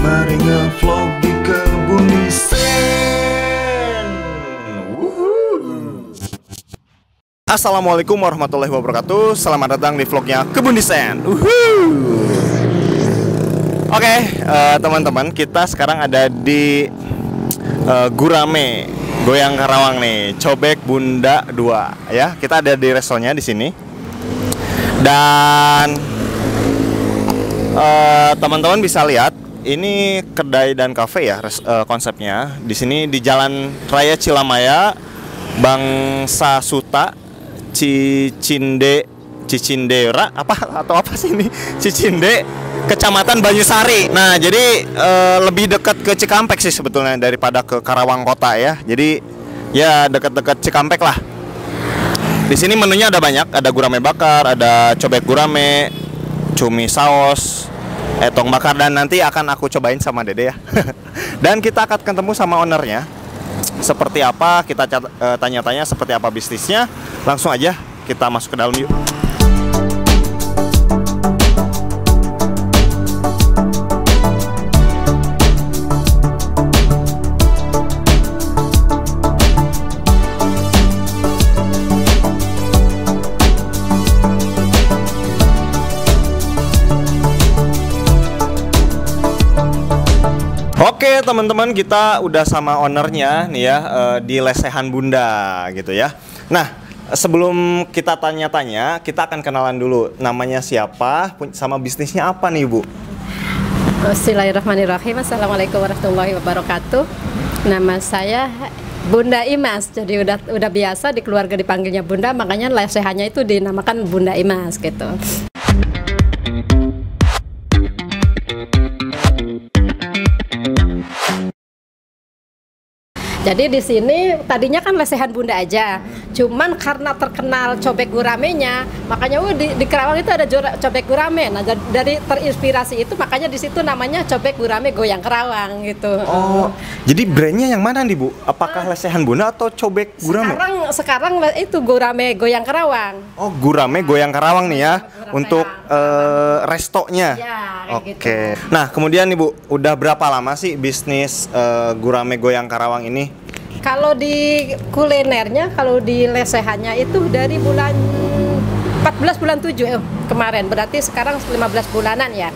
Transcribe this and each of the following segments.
Mari ngevlog di Kebun Desain. Assalamualaikum warahmatullahi wabarakatuh. Selamat datang di vlognya Kebun Desain. Oke, teman-teman, kita sekarang ada di Gurame, Goyang Karawang nih, Cobek Bunda 2 ya. Kita ada di restonya di sini. Dan teman-teman bisa lihat ini kedai dan kafe ya, konsepnya. Di sini di Jalan Raya Cilamaya, Bangsa Suta, Cicindera apa sih ini? Cicinde, Kecamatan Banyusari. Nah, jadi lebih dekat ke Cikampek sih sebetulnya daripada ke Karawang kota ya. Jadi ya dekat-dekat Cikampek lah. Di sini menunya ada banyak, ada gurame bakar, ada cobek gurame, cumi saus, etong bakar, dan nanti akan aku cobain sama Dede ya. Dan kita akan ketemu sama ownernya. Seperti apa, kita tanya-tanya seperti apa bisnisnya. Langsung aja kita masuk ke dalam yuk. Oke teman-teman, kita udah sama ownernya nih ya, di Lesehan Bunda gitu ya. Nah, sebelum kita tanya-tanya, kita akan kenalan dulu. Namanya siapa, sama bisnisnya apa nih Bu? Bismillahirrahmanirrahim. Assalamualaikum warahmatullahi wabarakatuh. Nama saya Bunda Imas. Jadi udah biasa di keluarga dipanggilnya Bunda, makanya lesehannya itu dinamakan Bunda Imas gitu. Jadi di sini tadinya kan lesehan Bunda aja, cuman karena terkenal cobek guramenya, makanya di Karawang itu ada cobek gurame. Nah, dari terinspirasi itu makanya di situ namanya cobek gurame Goyang Karawang gitu. Oh, jadi brandnya yang mana nih Bu? Apakah lesehan Bunda atau cobek gurame? Sekarang itu gurame Goyang Karawang. Oh, gurame Goyang Karawang nih ya, untuk restonya. Ya, Oke. gitu. Nah, kemudian nih Bu, udah berapa lama sih bisnis gurame Goyang Karawang ini? Kalau di kulinernya, kalau di lesehannya itu dari bulan 14 bulan 7 kemarin, berarti sekarang 15 bulanan ya.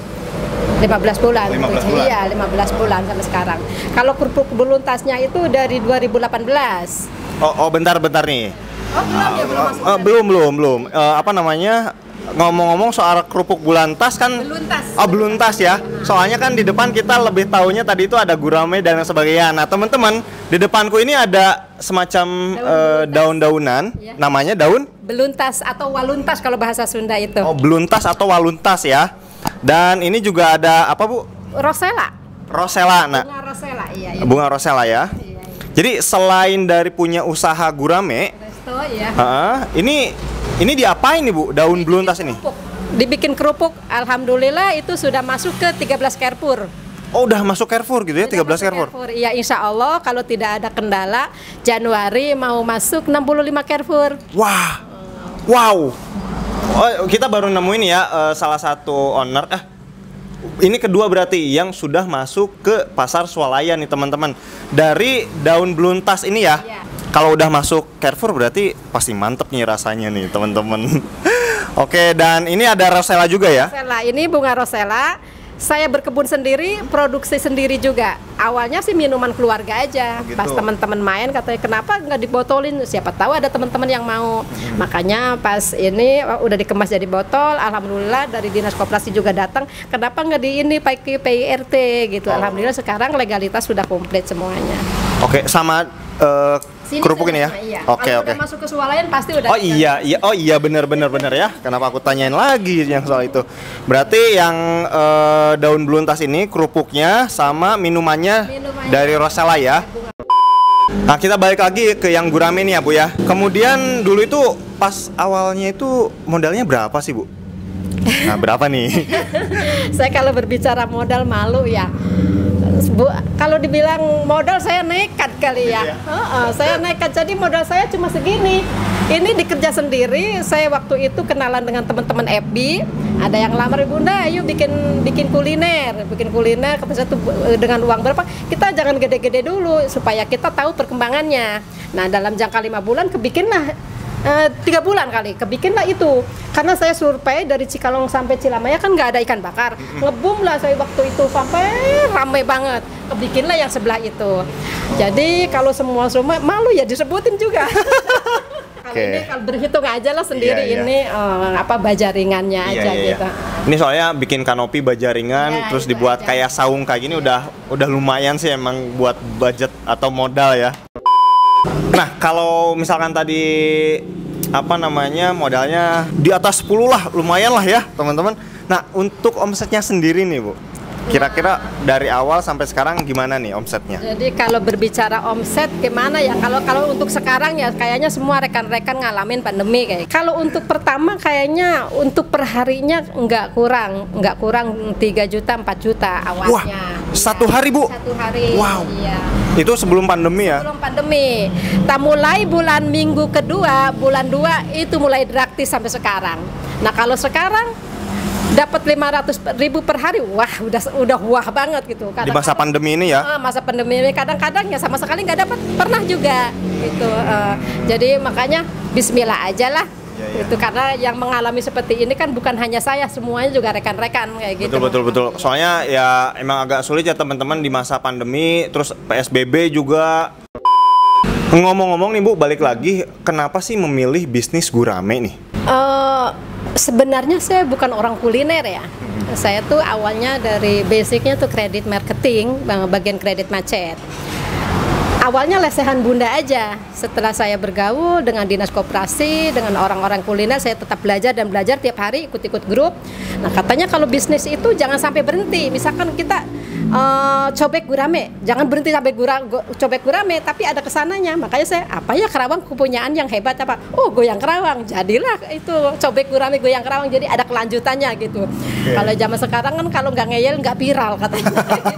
15 bulan. 15 bulan. Iya, 15 bulan sampai sekarang. Kalau kerupuk beluntasnya itu dari 2018. Oh, bentar nih. Oh, belum ya, belum masuk. Belum. Apa namanya? Ngomong-ngomong soal kerupuk beluntas kan? Beluntas. Oh, beluntas ya. Soalnya kan di depan kita lebih taunya tadi itu ada gurame dan sebagainya. Nah, teman-teman, di depanku ini ada semacam daun-daunan. Ya. Namanya daun Beluntas atau waluntas kalau bahasa Sunda itu. Oh, beluntas atau waluntas ya. Dan ini juga ada apa, Bu? Rosella. Rosella. Nah, Bunga rosella, iya. bunga rosella ya. Iya. Jadi selain dari punya usaha gurame, Resto ya. ini diapain nih Bu, daun beluntas ini? Dibikin kerupuk, alhamdulillah itu sudah masuk ke 13 Carrefour. Oh, udah masuk Carrefour gitu ya, 13 Carrefour. Iya, insya Allah kalau tidak ada kendala, Januari mau masuk 65 Carrefour. Wah, wow. Oh, kita baru nemuin ya salah satu owner. Ini kedua berarti yang sudah masuk ke pasar swalayan nih teman-teman. Dari daun beluntas ini ya. Iya. Kalau udah masuk Carrefour berarti pasti mantep nih rasanya nih teman-teman. Oke, dan ini ada rosella juga ya? Rosella, ini bunga rosella. Saya berkebun sendiri, produksi sendiri juga. Awalnya sih minuman keluarga aja. Oh, gitu. Pas teman-teman main katanya kenapa nggak dibotolin? Siapa tahu ada teman-teman yang mau. Makanya pas ini udah dikemas jadi botol. Alhamdulillah dari dinas koperasi juga datang. Kenapa nggak di ini pakai PIRT gitu? Oh. Alhamdulillah sekarang legalitas sudah komplit semuanya. Oke, sama kerupuk ini ya? Iya. Oke. Kalau udah masuk ke swalayan pasti udah. Oh iya benar ya. Kenapa aku tanyain lagi yang soal itu? Berarti yang daun beluntas ini kerupuknya sama minumannya dari Rosella ya. Nah, kita balik lagi ke yang gurame nih ya Bu ya. Kemudian dulu itu pas awalnya itu modalnya berapa sih Bu? Nah, berapa nih? Saya kalau berbicara modal malu ya. Bu, kalau dibilang modal saya nekat kali ya. Saya nekat, jadi modal saya cuma segini. Ini dikerja sendiri. Saya waktu itu kenalan dengan teman-teman FB, Ada yang lamar, Bunda, ayo bikin kuliner, kata saya tuh dengan uang berapa? Kita jangan gede-gede dulu supaya kita tahu perkembangannya. Nah, dalam jangka 5 bulan kebikinlah 3 bulan kali kebikinlah itu, karena saya survei dari Cikalong sampai Cilamaya kan nggak ada ikan bakar, ngebum lah saya waktu itu sampai ramai banget, kebikinlah yang sebelah itu. Jadi kalau semua malu ya disebutin juga. Kalau ini kalau berhitung aja lah sendiri, ini bajaringannya aja gitu. Ini soalnya bikin kanopi bajaringan, terus dibuat kayak saung kayak gini udah lumayan sih emang buat budget atau modal ya. Nah, kalau misalkan tadi modalnya di atas 10 lah, lumayan lah ya teman-teman. Nah, untuk omsetnya sendiri nih Bu, kira-kira dari awal sampai sekarang gimana nih omsetnya? Jadi kalau berbicara omset gimana ya, kalau untuk sekarang ya kayaknya semua rekan-rekan ngalamin pandemi kayak. Kalau untuk pertama kayaknya untuk perharinya nggak kurang 3 juta 4 juta awalnya. Wah, satu hari Bu? Satu hari. Wow. Iya. Itu sebelum pandemi ya? Sebelum pandemi. Mulai bulan minggu kedua, bulan 2 itu mulai drastis sampai sekarang. Nah, kalau sekarang dapat 500.000 per hari, wah udah wah banget gitu. Di masa pandemi ini ya? Masa pandemi ini kadang-kadang ya sama sekali nggak dapat, pernah juga gitu. Jadi makanya Bismillah aja lah. Itu karena yang mengalami seperti ini kan bukan hanya saya, semuanya juga rekan-rekan kayak gitu. Betul. Soalnya ya emang agak sulit ya teman-teman di masa pandemi, terus PSBB juga. Ngomong-ngomong nih Bu, balik lagi, kenapa sih memilih bisnis gurame nih? Sebenarnya saya bukan orang kuliner ya. Saya tuh awalnya dari basicnya tuh kredit marketing, bagian kredit macet. Awalnya lesehan Bunda aja. Setelah saya bergaul dengan dinas koperasi, dengan orang-orang kuliner, saya tetap belajar tiap hari, ikut-ikut grup. Nah, katanya kalau bisnis itu jangan sampai berhenti. Misalkan kita cobek gurame, jangan berhenti sampai cobek gurame, tapi ada kesananya. Makanya saya, Kerawang kepunyaan yang hebat apa? Oh, goyang Kerawang. Jadilah itu cobek gurame goyang Kerawang. Jadi ada kelanjutannya gitu. Kalau zaman sekarang kan kalau nggak ngeyel nggak viral katanya. Gitu.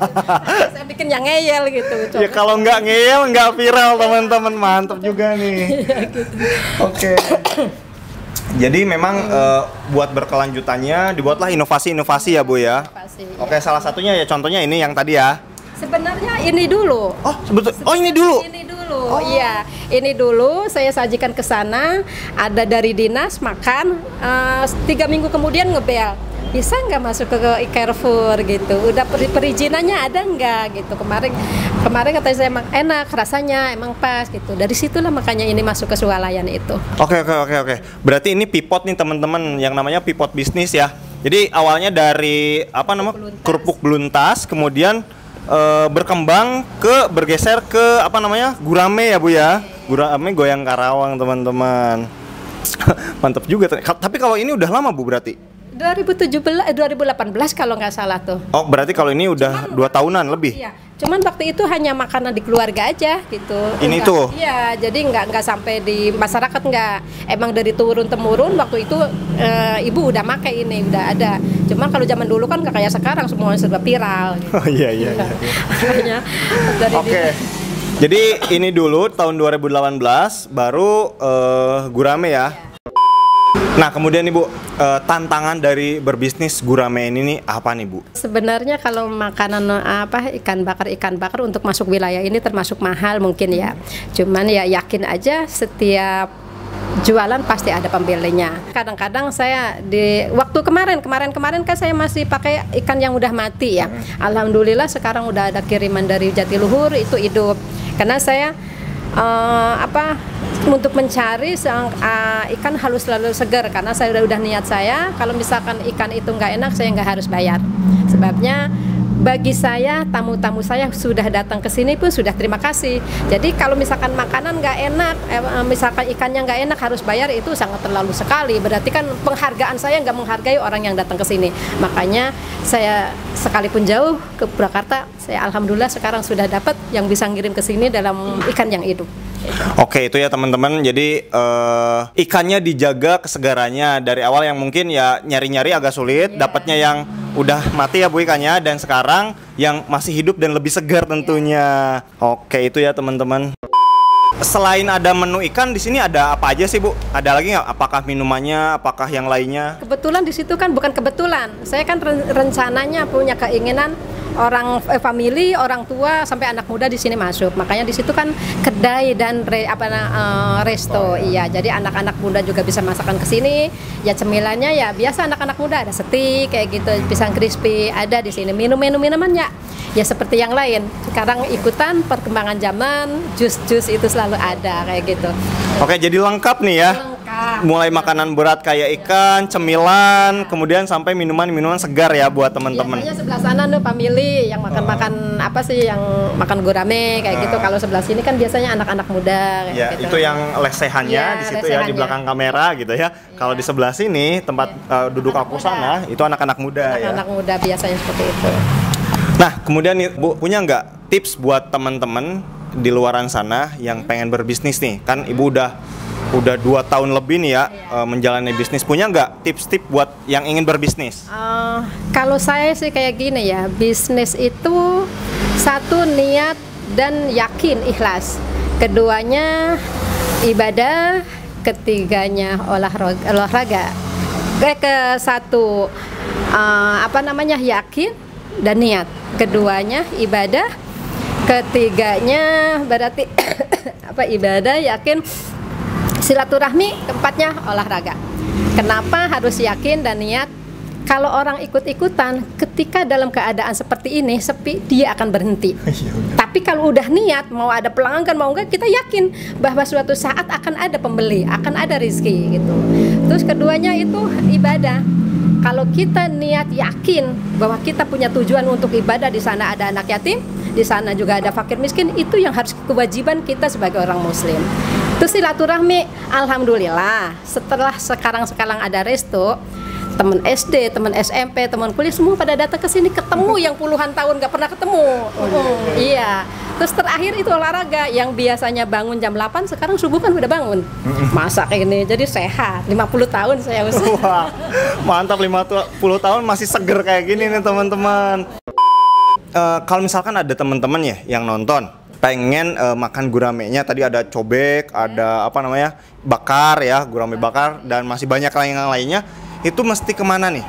Saya bikin yang ngeyel gitu. Ya kalau nggak ngeyel nggak viral teman-teman, mantap juga nih. Oke. Jadi memang buat berkelanjutannya dibuatlah inovasi-inovasi ya Bu ya. Oke, salah satunya ya contohnya ini yang tadi ya. Sebenarnya ini dulu. Ini dulu. Iya, ini dulu saya sajikan ke sana. Ada dari dinas makan. 3 minggu kemudian ngebel. Bisa nggak masuk ke Carrefour gitu? Udah perizinannya ada nggak gitu? Kemarin katanya saya emang enak rasanya, emang pas gitu. Dari situlah makanya ini masuk ke swalayan itu. Oke. Berarti ini pivot nih teman-teman, yang namanya pivot bisnis ya. Jadi awalnya dari kerupuk beluntas, kemudian bergeser ke gurame ya Bu ya. Gurame goyang Karawang teman-teman. Mantap juga. Tapi kalau ini udah lama Bu berarti? 2018 kalau nggak salah tuh. Oh, berarti kalau ini udah 2 tahunan lebih? Iya. Cuman waktu itu hanya makanan di keluarga aja gitu. Ini tuh? Iya, jadi nggak sampai di masyarakat, nggak. Emang dari turun temurun waktu itu ibu udah pakai ini, udah ada. Cuman kalau zaman dulu kan nggak kayak sekarang semuanya serba viral. Gitu. Oh iya. Makanya Oke. Jadi ini dulu tahun 2018 baru gurame ya. Nah, kemudian nih Bu, tantangan dari berbisnis gurame ini nih apa nih Bu? Sebenarnya kalau makanan ikan bakar untuk masuk wilayah ini termasuk mahal mungkin ya. Cuman ya yakin aja setiap jualan pasti ada pembelinya. Kadang-kadang saya di waktu kemarin kan saya masih pakai ikan yang udah mati ya. Alhamdulillah sekarang udah ada kiriman dari Jatiluhur, itu hidup. Karena saya untuk mencari ikan harus selalu segar, karena saya udah niat saya kalau misalkan ikan itu nggak enak saya nggak harus bayar. Sebabnya bagi saya tamu-tamu saya sudah datang ke sini pun sudah terima kasih. Jadi kalau misalkan makanan nggak enak, misalkan ikannya nggak enak harus bayar, itu sangat terlalu sekali. Berarti kan penghargaan saya nggak menghargai orang yang datang ke sini. Makanya saya sekalipun jauh ke Purwakarta, saya alhamdulillah sekarang sudah dapat yang bisa ngirim ke sini dalam ikan yang hidup. Oke, itu ya teman-teman. Jadi ikannya dijaga kesegarannya dari awal, yang mungkin ya nyari-nyari agak sulit, dapatnya yang udah mati ya Bu ikannya, dan sekarang yang masih hidup dan lebih segar tentunya. Oke, itu ya teman-teman. Selain ada menu ikan, di sini ada apa aja sih Bu? Ada lagi nggak? Apakah minumannya? Apakah yang lainnya? Kebetulan di situ kan bukan kebetulan. Saya kan rencananya punya keinginan family, orang tua sampai anak muda di sini masuk. Makanya di situ kan kedai dan resto. Iya, jadi anak-anak muda juga bisa masakan ke sini. Ya cemilannya ya biasa anak-anak muda, ada steak kayak gitu, pisang crispy ada di sini. Minumannya ya seperti yang lain. Sekarang ikutan perkembangan zaman, jus-jus itu selalu ada kayak gitu. Oke, jadi lengkap nih ya. Mulai makanan berat kayak ikan, cemilan, kemudian sampai minuman-minuman segar ya buat teman-teman. Biasanya sebelah sana tuh family yang makan-makan apa sih, yang makan gurame kayak gitu. Kalau sebelah sini kan biasanya anak-anak muda kayak ya, gitu. itu yang lesehannya Ya, di situ ya lesehannya. di belakang kamera gitu ya. Kalau di sebelah sini tempat duduk aku sana itu anak-anak muda ya. Anak muda biasanya seperti itu. Nah, kemudian nih Bu, punya nggak tips buat teman-teman di luaran sana yang pengen berbisnis nih? Kan Ibu udah 2 tahun lebih nih ya menjalani bisnis. Punya nggak tips-tips buat yang ingin berbisnis? Kalau saya sih kayak gini ya, bisnis itu satu niat dan yakin ikhlas. Keduanya ibadah, ketiganya olahraga. Ke satu yakin dan niat. Keduanya ibadah, ketiganya berarti ibadah, yakin, silaturahmi, keempatnya olahraga. Kenapa harus yakin dan niat? Kalau orang ikut-ikutan, ketika dalam keadaan seperti ini sepi, dia akan berhenti. Tapi kalau udah niat, mau ada pelanggan mau enggak, kita yakin bahwa suatu saat akan ada pembeli, akan ada rezeki gitu. Terus keduanya itu ibadah. Kalau kita niat yakin bahwa kita punya tujuan untuk ibadah, di sana ada anak yatim, di sana juga ada fakir miskin, itu yang harus kewajiban kita sebagai orang muslim. Terus silaturahmi, alhamdulillah setelah sekarang ada resto, teman SD, teman SMP, teman kuliah semua pada datang ke sini, ketemu yang puluhan tahun nggak pernah ketemu. Iya. Terus terakhir itu olahraga, yang biasanya bangun jam 8 sekarang subuh kan udah bangun. Masak ini jadi sehat. 50 tahun saya usaha. Wah, mantap, 50 tahun masih seger kayak gini nih teman-teman. Kalau misalkan ada teman-teman ya yang nonton pengen makan guramenya, tadi ada cobek, ada bakar ya, gurame bakar, dan masih banyak yang lainnya, itu mesti kemana nih?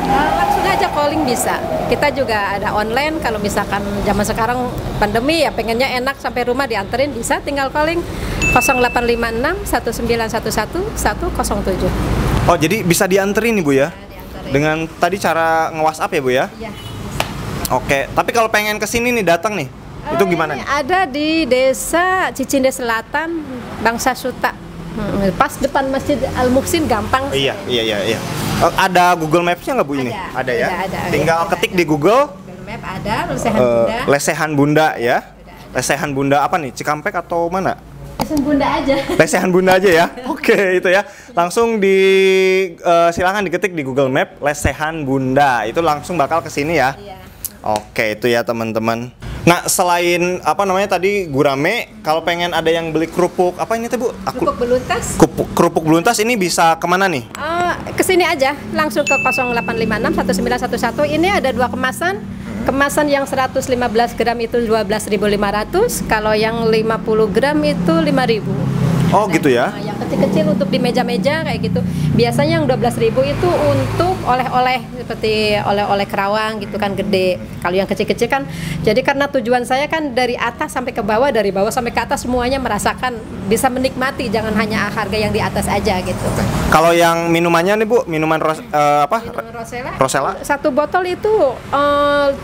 Langsung aja calling bisa. Kita juga ada online, kalau misalkan zaman sekarang pandemi ya pengennya enak sampai rumah dianterin, bisa tinggal calling 0856 1911 107. Oh, jadi bisa dianterin nih Bu ya? Dianterin. Dengan tadi cara nge-WhatsApp ya Bu ya? Iya. Oke, tapi kalau pengen kesini nih, datang nih, itu gimana nih? Ada di desa Cicinde Selatan, Bangsa Suta. Pas depan Masjid Al Muhsin, gampang. Iya. Ada Google Maps-nya nggak Bu ini? Ada ya? Ada. Tinggal ketik di Google. Google Map ada, lesehan Bunda. Lesehan Bunda ya. Lesehan Bunda apa nih? Cikampek atau mana? Lesehan Bunda aja. Lesehan Bunda aja ya. Oke, itu ya. Langsung silakan diketik di Google Map Lesehan Bunda. Itu langsung bakal ke sini ya. Iya. Oke, itu ya teman-teman. Nah, selain tadi gurame, kalau pengen ada yang beli kerupuk, apa ini tuh Bu? Kerupuk beluntas. Kerupuk beluntas ini bisa kemana nih? Kesini aja, langsung ke 0856 1911. Ini ada 2 kemasan. Kemasan yang 115 gram itu 12.500, kalau yang 50 gram itu 5.000. Oh gitu ya? Yang kecil-kecil untuk di meja-meja kayak gitu. Biasanya yang 12.000 itu untuk oleh-oleh, seperti oleh-oleh kerawang gitu kan, gede. Kalau yang kecil-kecil kan, jadi karena tujuan saya kan dari atas sampai ke bawah, dari bawah sampai ke atas semuanya merasakan, bisa menikmati, jangan hanya harga yang di atas aja gitu. Kalau yang minumannya nih Bu, minuman Rosella? Satu botol itu 7.000.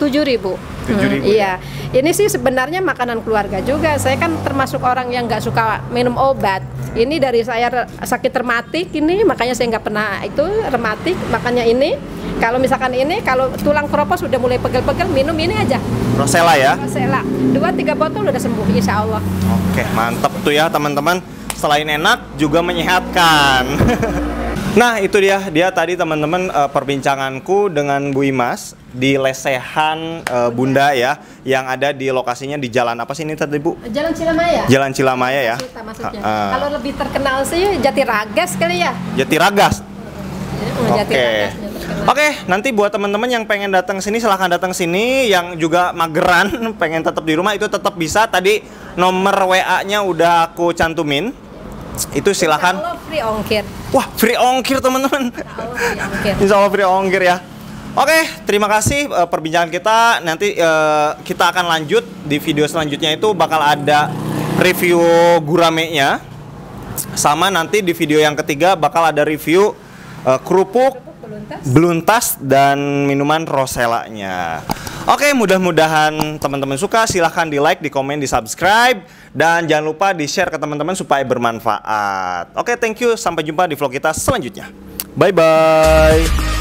7.000 iya. Ini sih sebenarnya makanan keluarga juga. Saya kan termasuk orang yang nggak suka minum obat. Ini dari saya sakit rematik ini, makanya saya nggak pernah itu rematik. Makanya ini, kalau misalkan ini, kalau tulang keropos sudah mulai pegel-pegel, minum ini aja. Rosella ya? Rosella. 2-3 botol udah sembuh, insya Allah. Oke, mantep tuh ya teman-teman. Selain enak, juga menyehatkan. Nah, itu dia tadi teman-teman perbincanganku dengan Bu Imas di Lesehan Bunda ya, yang ada di lokasinya di jalan apa sih ini tadi Bu? Jalan Cilamaya. Jalan Cilamaya ya. Maksudnya. Kalau lebih terkenal sih Jatiragas kali ya. Jatiragas. Jatiragas. Oke, nanti buat teman-teman yang pengen datang sini silahkan datang sini. Yang juga mageran pengen tetap di rumah itu tetap bisa. Tadi nomor WA-nya udah aku cantumin. Itu silahkan. Insya Allah free ongkir. Wah, free ongkir teman-teman. Insya Allah free ongkir ya. Oke, terima kasih perbincangan kita. Nanti kita akan lanjut di video selanjutnya, itu bakal ada review guramenya. Sama nanti di video yang ketiga bakal ada review kerupuk beluntas dan minuman roselanya. Oke, mudah-mudahan teman-teman suka. Silahkan di like, di komen, di subscribe, dan jangan lupa di share ke teman-teman supaya bermanfaat. Oke, thank you. Sampai jumpa di vlog kita selanjutnya. Bye bye.